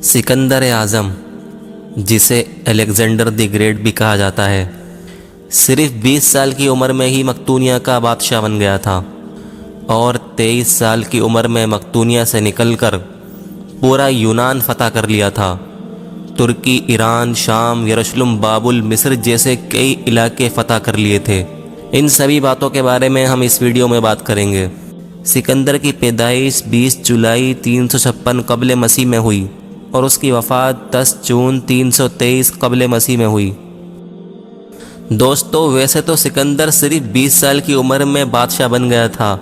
सिकंदर आज़म, जिसे Alexander the great भी कहा जाता है, सिर्फ 20 साल की उम्र में ही मकदूनिया का बादशाह बन गया था और 23 साल की उम्र में मकदूनिया से निकलकर पूरा यूनान फ़तह कर लिया था। तुर्की, ईरान, शाम, यरूशलेम, बाबुल, मिस्र जैसे कई इलाके फ़तह कर लिए थे। इन सभी बातों के बारे में हम इस वीडियो में बात करेंगे। सिकंदर की पैदाइश 20 जुलाई 356 कब्ल मसीह में हुई और उसकी वफ़ात 10 जून 323 कब्ल मसीह में हुई। दोस्तों, वैसे तो सिकंदर सिर्फ 20 साल की उम्र में बादशाह बन गया था,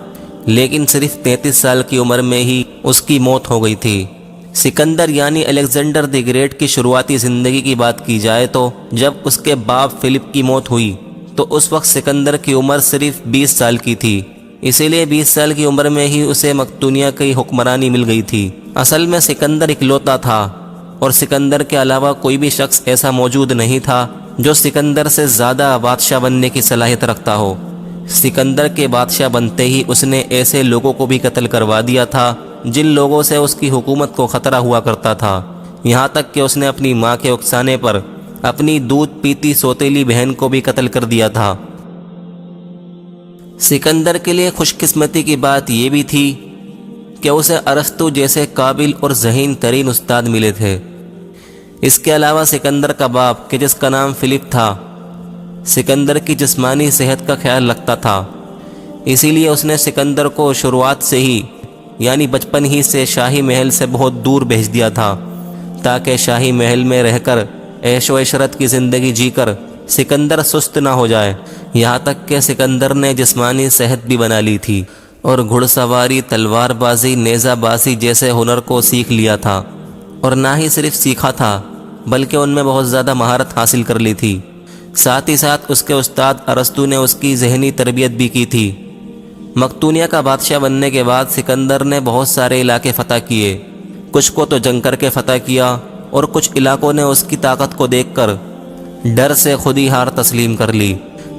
लेकिन सिर्फ 33 साल की उम्र में ही उसकी मौत हो गई थी। सिकंदर यानी अलेक्जेंडर द ग्रेट की शुरुआती ज़िंदगी की बात की जाए तो जब उसके बाप फिलिप की मौत हुई तो उस वक्त सिकंदर की उम्र सिर्फ 20 साल की थी। इसीलिए 20 साल की उम्र में ही उसे मकदूनिया की हुक्मरानी मिल गई थी। असल में सिकंदर इकलौता था और सिकंदर के अलावा कोई भी शख्स ऐसा मौजूद नहीं था जो सिकंदर से ज़्यादा बादशाह बनने की सलाहियत रखता हो। सिकंदर के बादशाह बनते ही उसने ऐसे लोगों को भी कत्ल करवा दिया था जिन लोगों से उसकी हुकूमत को ख़तरा हुआ करता था। यहाँ तक कि उसने अपनी माँ के उकसाने पर अपनी दूध पीती सौतेली बहन को भी कत्ल कर दिया था। सिकंदर के लिए खुशकिस्मती की बात यह भी थी कि उसे अरस्तु जैसे काबिल और ज़हीन तरीन उस्ताद मिले थे। इसके अलावा सिकंदर का बाप, कि जिसका नाम फिलिप था, सिकंदर की जिस्मानी सेहत का ख्याल रखता था। इसीलिए उसने सिकंदर को शुरुआत से ही यानी बचपन ही से शाही महल से बहुत दूर भेज दिया था, ताकि शाही महल में रहकर ऐशो इशरत की ज़िंदगी जीकर सिकंदर सुस्त ना हो जाए। यहाँ तक कि सिकंदर ने जिस्मानी सेहत भी बना ली थी और घुड़सवारी, तलवारबाजी, नेज़ाबाजी जैसे हुनर को सीख लिया था। और ना ही सिर्फ सीखा था बल्कि उनमें बहुत ज़्यादा महारत हासिल कर ली थी। साथ ही साथ उसके उस्ताद अरस्तु ने उसकी ज़हनी तरबियत भी की थी। मकदूनिया का बादशाह बनने के बाद सिकंदर ने बहुत सारे इलाके फ़तह किए। कुछ को तो जंग करके फ़तह किया और कुछ इलाकों ने उसकी ताकत को देखकर डर से खुद ही हार तस्लीम कर ली।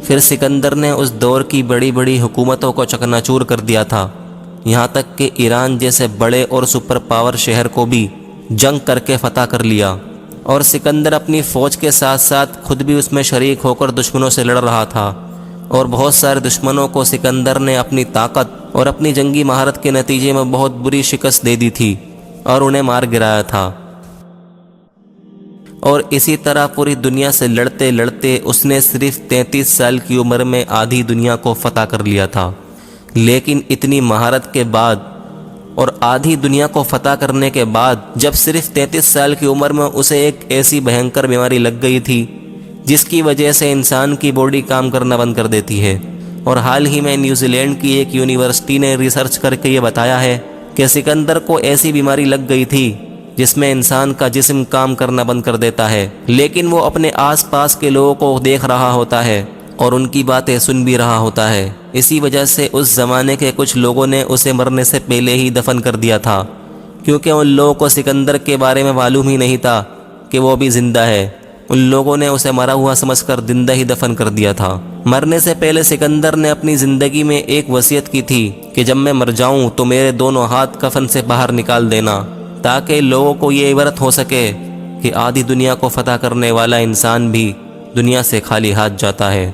फिर सिकंदर ने उस दौर की बड़ी बड़ी हुकूमतों को चकनाचूर कर दिया था। यहाँ तक कि ईरान जैसे बड़े और सुपर पावर शहर को भी जंग करके फ़तह कर लिया। और सिकंदर अपनी फ़ौज के साथ साथ खुद भी उसमें शरीक होकर दुश्मनों से लड़ रहा था और बहुत सारे दुश्मनों को सिकंदर ने अपनी ताकत और अपनी जंगी महारत के नतीजे में बहुत बुरी शिकस्त दे दी थी और उन्हें मार गिराया था। और इसी तरह पूरी दुनिया से लड़ते लड़ते उसने सिर्फ 33 साल की उम्र में आधी दुनिया को फ़तह कर लिया था। लेकिन इतनी महारत के बाद और आधी दुनिया को फ़तह करने के बाद जब सिर्फ 33 साल की उम्र में उसे एक ऐसी भयंकर बीमारी लग गई थी जिसकी वजह से इंसान की बॉडी काम करना बंद कर देती है। और हाल ही में न्यूजीलैंड की एक यूनिवर्सिटी ने रिसर्च करके ये बताया है कि सिकंदर को ऐसी बीमारी लग गई थी जिसमें इंसान का जिस्म काम करना बंद कर देता है, लेकिन वो अपने आसपास के लोगों को देख रहा होता है और उनकी बातें सुन भी रहा होता है। इसी वजह से उस ज़माने के कुछ लोगों ने उसे मरने से पहले ही दफन कर दिया था, क्योंकि उन लोगों को सिकंदर के बारे में मालूम ही नहीं था कि वो भी ज़िंदा है। उन लोगों ने उसे मरा हुआ समझकर जिंदा ही दफन कर दिया था। मरने से पहले सिकंदर ने अपनी ज़िंदगी में एक वसीयत की थी कि जब मैं मर जाऊं तो मेरे दोनों हाथ कफन से बाहर निकाल देना, ताकि लोगों को ये इबरत हो सके कि आधी दुनिया को फ़तह करने वाला इंसान भी दुनिया से खाली हाथ जाता है।